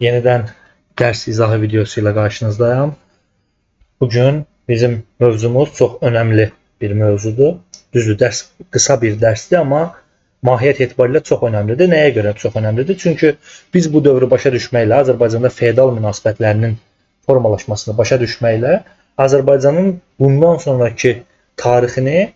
Yeniden ders izahı videosuyla karşınızdayım. Bugün bizim mövzumuz çok önemli bir mövzudur. Düzdür, ders kısa bir dersdir ama mahiyyət etibarilə çox önəmlidir. Nəyə görə çox önəmlidir? Çünki biz bu dövrü başa düşməklə, Azərbaycanda feodal münasibətlərinin formalaşmasını başa düşməklə Azərbaycanın bundan sonraki tarixini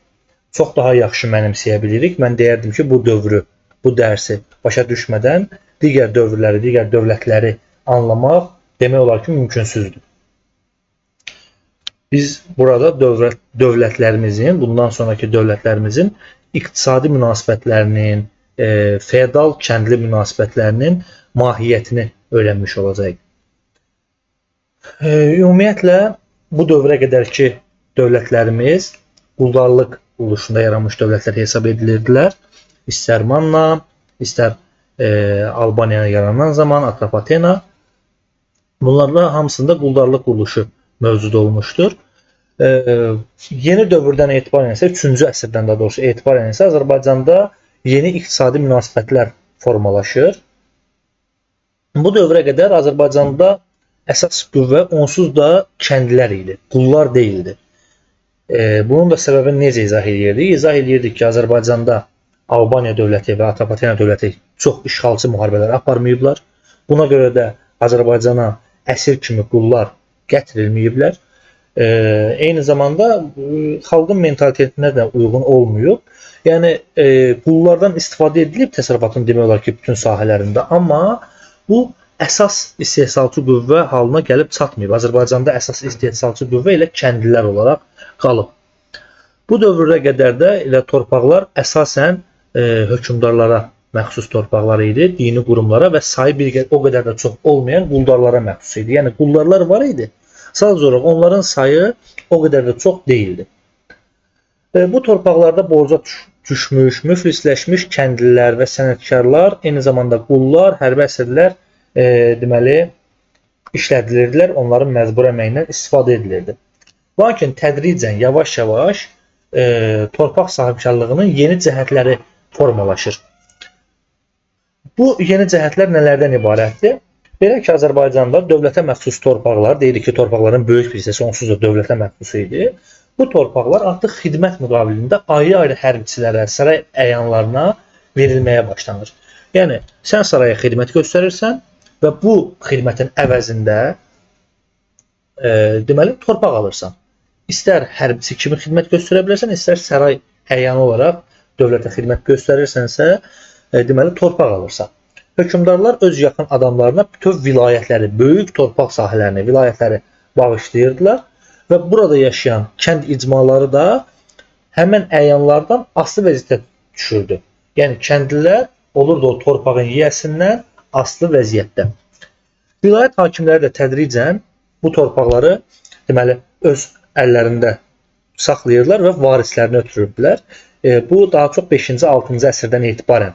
çox daha yaxşı mənimsəyə bilirik. Mən deyərdim ki, bu dövrü, bu dərsi başa düşmədən digər dövrləri, digər dövlətləri anlamaq demək olar ki, mümkünsüzdür. Biz burada dövlətlərimizin, bundan sonraki dövlətlərimizin iqtisadi münasibətlərinin, feodal kəndli münasibətlərinin mahiyyətini öyrənmiş olacağıq. Ümumiyyətlə, bu dövrə qədərki dövlətlərimiz quldarlıq oluşunda yaranmış dövlətlər hesab edilirdilər. İstər Manna, istər Albaniya yaranan zaman Atropatena. Bunlarla hamısında quldarlıq quruluşu mövcud olmuşdur. Yeni dövrdən etibarən isə, 3-cü əsrdən daha doğrusu etibarən isə Azərbaycanda yeni iqtisadi münasibətlər formalaşır. Bu dövrə qədər Azərbaycanda əsas qüvvə onsuz da kəndlilər idi, qullar deyildi. Bunun da səbəbini necə izah edirdik? İzah edirdik ki, Azərbaycanda Albaniya dövləti və Atropatena dövləti çox işğalçı müharibələr aparmayıblar. Buna görə də Azərbaycana əsir kimi qullar gətirilməyiblər. Eyni zamanda xalqın mentalitetinə də uyğun olmayıb. Yəni qullardan istifadə edilib təsərrüfatın demək olar ki, bütün sahələrində, amma bu əsas istehsalçı qüvvə halına gəlib çatmayıb. Azərbaycanda əsas istehsalçı qüvvə elə kəndlilər olaraq qalıb. Bu dövrə qədər də elə torpaqlar əsasən hökmdarlara məxsus torpaqlar idi, dini qurumlara və sayı o qədər də çox olmayan quldarlara məxsus idi. Yəni quldarlar var idi, sadəcə olaraq onların sayı o qədər də çox deyildi. Bu torpaqlarda borca düşmüş, müflisləşmiş kəndlilər və sənətkarlar, eyni zamanda qullar, hərbi əsirlər deməli işlədilirdilər, onların məcbur əməyindən istifadə edilirdi. Lakin tədricən, yavaş-yavaş torpaq sahibkarlığının yeni cəhətləri formalaşır. Bu yeni cəhətlər nələrdən ibarətdir? Belə ki, Azərbaycanda dövlətə məxsus torpaqlar, deyirik ki, torpaqların böyük bir hissəsi onsuz da dövlətə məxsus idi. Bu torpaqlar artıq xidmət müqabilində ayrı-ayrı hərbiçilərə, saray əyanlarına verilməyə başlanır. Yəni, sən saraya xidmət göstərirsən və bu xidmətin əvəzində deməli, torpaq alırsan. İstər hərbiçi kimi xidmət göstərə bilərsən, istər saray əyanı olaraq dövlətə xidmət göstərirsənsə, deməli, torpaq alırsan. Hökmdarlar öz yaxın adamlarına bütöv vilayətləri, böyük torpaq sahələrini, vilayətləri bağışlayırdılar və burada yaşayan kənd icmaları da həmən əyanlardan asılı vəziyyətə düşürdü. Yəni, kəndlilər olurdu o torpağın yiyəsindən asılı vəziyyətdə. Vilayət hakimləri də tədricən bu torpaqları deməli, öz əllərində saxlayırlar və varislərini ötürürdülər. Bu, daha çox 5-ci, 6-cı əsrdən etibarən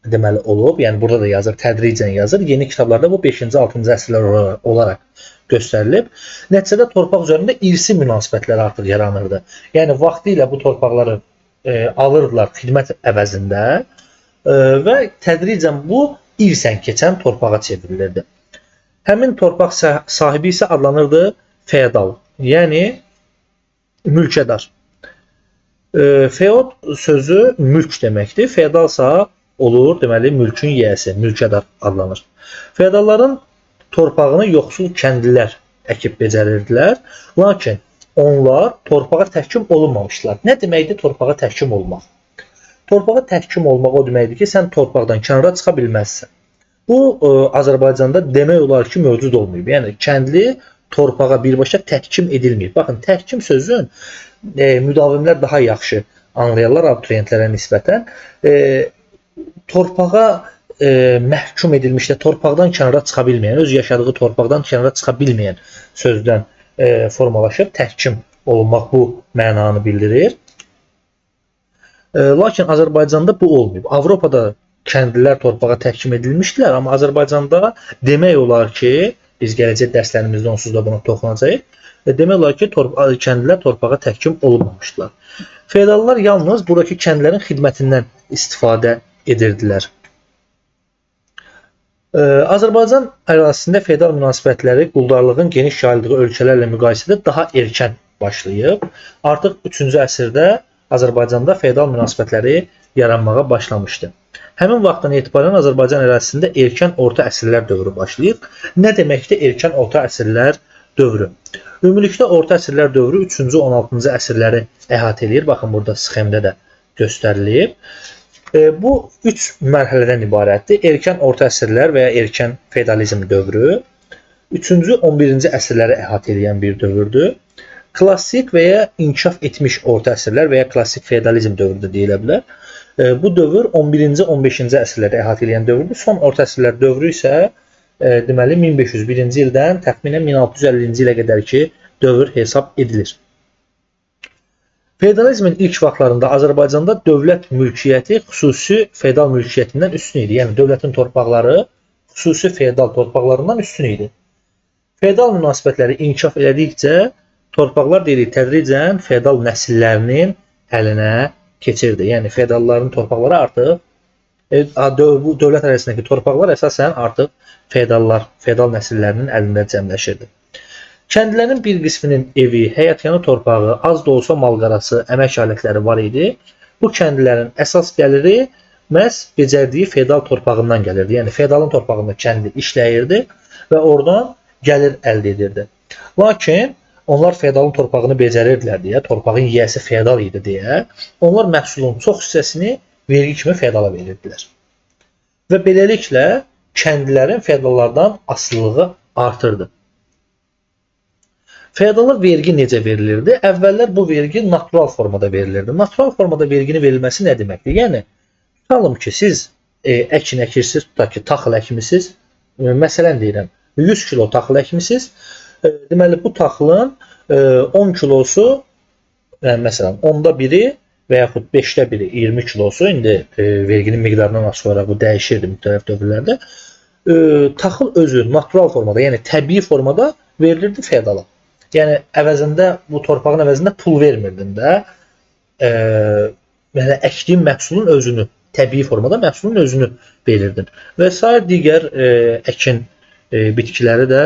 deməli olub. Yəni, burada da yazır, tədricən yazır. Yeni kitablarda bu 5-ci, 6-cı əsrlər olaraq göstərilib. Nəticədə torpaq üzərində irsi münasibətlər artıq yaranırdı. Yəni, vaxtı ilə bu torpaqları alırdılar xidmət əvəzində və tədricən bu irsən keçən torpağa çevrilirdi. Həmin torpaq sahibi isə adlanırdı feodal, yəni mülkədar. Feod sözü mülk deməkdir. Feodalsa olur, deməli, mülkün yiyəsi, mülkədar adlanır. Feodalların torpağını yoxsul kəndlilər əkib becərirdilər, lakin onlar torpağa təhkim olunmamışlar. Nə deməkdir torpağa təhkim olmaq? Torpağa təhkim olmaq o deməkdir ki, sən torpaqdan kənara çıxa bilməzsən. Bu, Azərbaycanda demək olar ki, mövcud olmayıb. Yəni, kəndli torpağa birbaşa təhkim edilməyib. Baxın, təhkim sözün müdavimlər daha yaxşı anlayarlar abituriyentlərə nisbətən. Torpağa məhkum edilmiş də torpaqdan kənara çıxa bilməyən, öz yaşadığı torpaqdan kənara çıxa bilməyən sözdən formalaşır. Təhkim olunmaq bu mənanı bildirir. Lakin Azərbaycanda bu olmayıb. Avropada kəndlilər torpağa təhkim edilmişdilər, amma Azərbaycanda demək olar ki, biz gələcək dərslərimizdə onsuz da buna toxunacağıq. Demək olar ki, kəndlilər torpağa təhkim olunmamışdılar. Feodallar yalnız buradakı kəndlərin xidmətindən istifadə edirdilər. Azərbaycan ərazisində feodal münasibətləri quldarlığın geniş yayıldığı ölkələrlə müqayisədə daha erkən başlayıb. Artıq 3-cü əsrdə Azərbaycanda feodal münasibətləri yaranmağa başlamışdı. Həmin vaxtdan etibarən Azərbaycan ərazisində erkən orta əsrlər dövrü başlayıb. Nə deməkdir erkən orta əsrlər dövrü? Ümumilikdə orta əsrlər dövrü 3-cü 16-cı əsrləri əhatə edir. Baxın burada sxemdə də göstərilib. Bu 3 mərhələdən ibarətdir. Erkən orta əsrlər və ya erkən feodalizm dövrü 3-cü 11-ci əsrləri əhatə edən bir dövrdür. Klassik və ya inkişaf etmiş orta əsrlər və ya klassik feodalizm dövrü də deyilə bilər. Bu dövr 11-ci 15-ci əsrləri əhatə edən dövrdür. Son orta əsrlər dövrü isə deməli 1501-ci ildən təxminən 1650-ci ilə qədər ki dövr hesab edilir. Feodalizmin ilk vaxtlarında Azərbaycanda dövlət mülkiyyəti xüsusi feodal mülkiyyətindən üstün idi. Yəni dövlətin torpaqları xüsusi feodal torpaqlarından üstün idi. Feodal münasibətləri inkişaf elədikcə torpaqlar deyirik tədricən feodal nəsillərinin əlinə keçirdi. Yəni feodalların torpaqları artıq bu dövlət arasındakı torpaqlar əsasən artıq feodal nəsillərinin əlində cəmləşirdi. Kəndlilərin bir qisminin evi, həyətyanı torpağı, az da olsa malqarası, əmək alətləri var idi. Bu kəndlilərin əsas gəliri məhz becərdiyi feodal torpağından gəlirdi. Yəni feodalın torpağında kəndli işləyirdi və oradan gəlir əldə edirdi. Lakin onlar feodalın torpağını becərirdilər deyə, torpağın yiyəsi feodal idi deyə, onlar məhsulun çox hissəsini vergi kimi feodala verirdilər. Və beləliklə kəndlilərin feodallardan asılılığı artırdı. Feodala vergi necə verilirdi? Əvvəllər bu vergi natural formada verilirdi. Natural formada verginin verilməsi nə deməkdir? Yəni, tutalım ki, siz əkin əkirsiniz, tutaq ki, taxıl əkmisiniz. Məsələn deyirəm, 100 kilo taxıl əkmisiniz. Deməli, bu taxılın 10 kilosu, məsələn, 10-da biri və yaxud 5-də biri 20 kilosu, indi verginin miqdarından asılı olaraq bu dəyişirdi müxtəlif dövrlərdə. Taxıl özü natural formada, yəni təbii formada verilirdi feodala. Yəni, əvəzində, bu torpağın əvəzində pul vermirdin də, əkdiyin məhsulun özünü, təbii formada məhsulun özünü verirdin. Və sair digər əkin bitkiləri də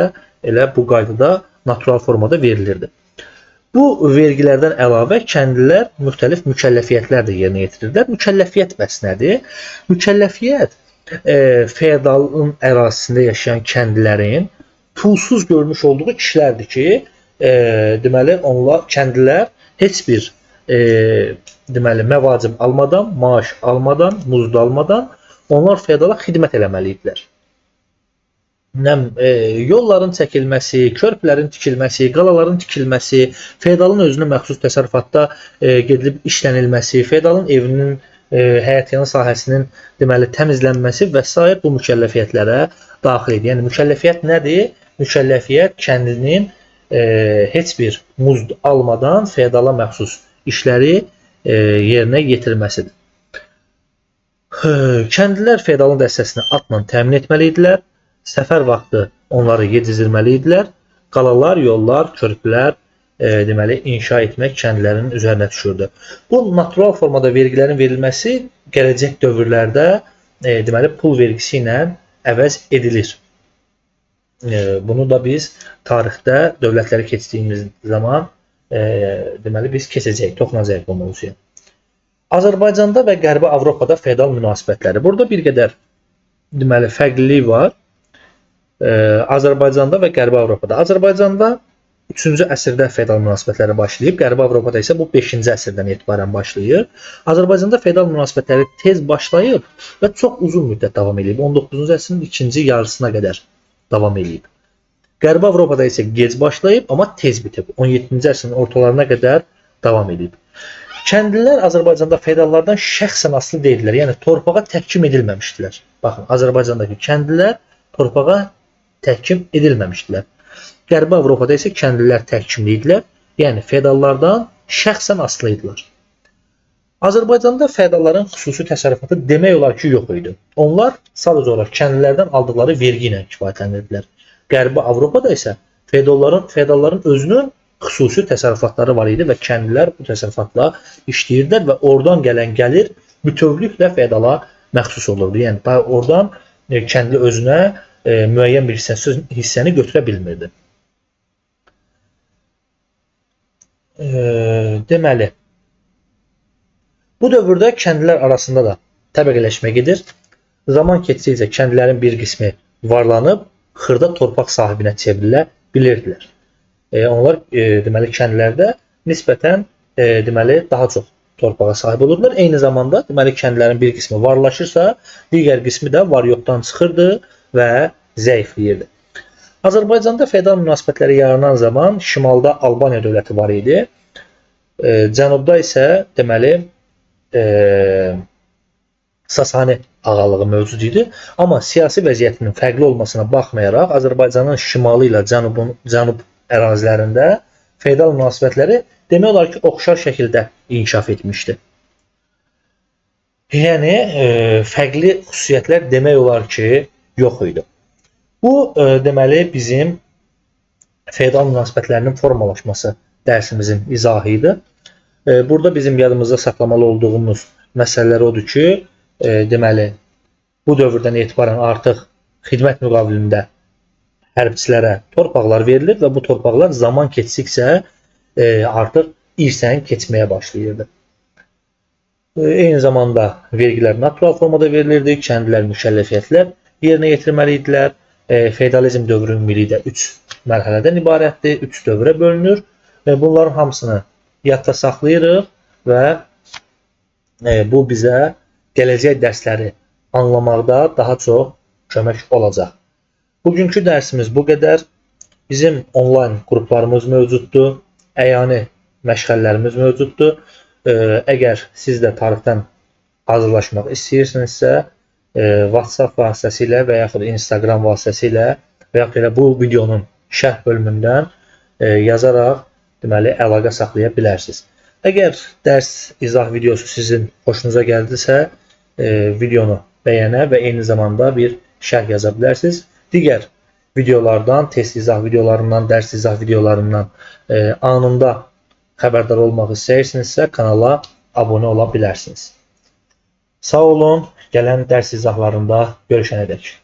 elə bu qaydada natural formada verilirdi. Bu vergilərdən əlavə kəndlilər müxtəlif mükəlləfiyyətlər də yerinə yetirirdilər. Mükəlləfiyyət bəs nədir? Mükəlləfiyyət feodalın ərazisində yaşayan kəndlilərin pulsuz görmüş olduğu işlərdir ki, deməli, onlar, kəndlilər heç bir deməli, məvacib almadan, maaş almadan, muzd almadan onlar feodala xidmət eləməli idilər. Yolların çəkilməsi, körpülərin tikilməsi, qalaların tikilməsi, feodalın özünə məxsus təsərrüfatda gedilib işlənilməsi, feodalın evinin, həyətyanı sahəsinin deməli, təmizlənməsi və s. bu mükəlləfiyyətlərə daxil edir. Yəni, mükəlləfiyyət nədir? Mükəlləfiyyət kəndlinin heç bir muzd almadan feodala məxsus işləri yerinə yetirməsidir. Kəndlilər feodalın dəstəsini atla təmin etməli idilər. Səfər vaxtı onları yedizdirməli idilər. Qalalar, yollar, körpülər deməli, inşa etmək kəndlilərin üzərinə düşürdü. Bu natural formada vergilərin verilməsi gələcək dövrlərdə deməli, pul vergisi ilə əvəz edilir. Bunu da biz tarixdə dövlətləri keçdiyimiz zaman deməli, biz keçəcəyik, toxunacaq bu mövzuya. Azərbaycanda və Qərbi Avropada feodal münasibətləri. Burada bir qədər deməli, fərqlilik var. Azərbaycanda və Qərbi Avropada. Azərbaycanda 3-cü əsrdə feodal münasibətləri başlayıb, Qərbi Avropada isə bu 5-ci əsrdən etibarən başlayır. Azərbaycanda feodal münasibətləri tez başlayıb və çox uzun müddət davam edib. 19-cu əsrin ikinci yarısına qədər davam edib. Qərbi Avropada isə gec başlayıb, amma tez bitib. 17-ci əsrin ortalarına qədər davam edib. Kəndlilər Azərbaycanda feodallardan şəxsən asılı deyildilər. Yəni, torpağa təhkim edilməmişdilər. Baxın, Azərbaycandakı kəndlilər torpağa təhkim edilməmişdilər. Qərbi Avropada isə kəndlilər təhkimli idilər. Yəni, feodallardan şəxsən asılı idilər. Azərbaycanda feodalların xüsusi təsərrüfatı demək olar ki, yox idi. Onlar sadəcə olaraq kəndlilərdən aldıqları vergi ilə kifayətlənirdilər. Qərbi Avropada isə feodalların özünün xüsusi təsərrüfatları var idi və kəndlilər bu təsərrüfatla işləyirdilər və oradan gələn gəlir bütövlüklə feodala məxsus olurdu. Yəni, oradan kəndli özünə müəyyən bir hissəni götürə bilmirdi. Deməli, bu dövrdə kəndlilər arasında da təbəqələşmə gedir. Zaman keçdikcə kəndlilərin bir qismi varlanıb xırda torpaq sahibinə çevrilə bilirdilər. Onlar deməli kəndlərdə nisbətən deməli daha çox torpağa sahib olurdular. Eyni zamanda deməli kəndlərin bir qismi varlaşırsa, digər qismi də var-yoxdan çıxırdı və zəifləyirdi. Azərbaycanda feodal münasibətləri yaranan zaman şimalda Albaniya dövləti var idi. Cənubda isə deməli Sasani ağalığı mövcud idi. Amma siyasi vəziyyətinin fərqli olmasına baxmayaraq Azərbaycanın şimalı ilə cənub ərazilərində feodal münasibətləri demək olar ki, oxşar şəkildə inkişaf etmişdi. Yəni, fərqli xüsusiyyətlər demək olar ki, yox idi. Bu, deməli, bizim feodal münasibətlərinin formalaşması dərsimizin izahı idi. Burada bizim yadımızda saxlamalı olduğumuz məsələlər odur ki, deməli, bu dövrdən etibarən artıq xidmət müqabilində hərbçilərə torpaqlar verilir və bu torpaqlar zaman keçdikcə artıq irsən keçməyə başlayırdı. Eyni zamanda vergilər natural formada verilirdi, kəndlilər mükəlləfiyyətlər yerinə yetirməli idilər. Feodalizm dövrü ümumilikdə 3 mərhələdən ibarətdir, 3 dövrə bölünür. Bunların hamısını yadda saxlayırıq və bu bizə gələcək dərsləri anlamaqda daha çox kömək olacaq. Bugünkü dərsimiz bu qədər. Bizim onlayn qruplarımız mövcuddur, əyani məşğələlərimiz mövcuddur. Əgər siz də tarixdən hazırlaşmaq istəyirsinizsə, WhatsApp vasitəsilə və yaxud Instagram vasitəsilə və yaxud elə bu videonun şərh bölümündən yazaraq deməli əlaqə saxlaya bilərsiniz. Əgər dərs izah videosu sizin xoşunuza gəldisə, videonu bəyənə və eyni zamanda bir şərh yaza bilərsiniz. Digər videolardan, test izah videolarından, dərs izah videolarından anında xəbərdar olmaq istəyirsinizsə, kanala abunə ola bilərsiniz. Sağ olun, gələn dərs izahlarında görüşənədək.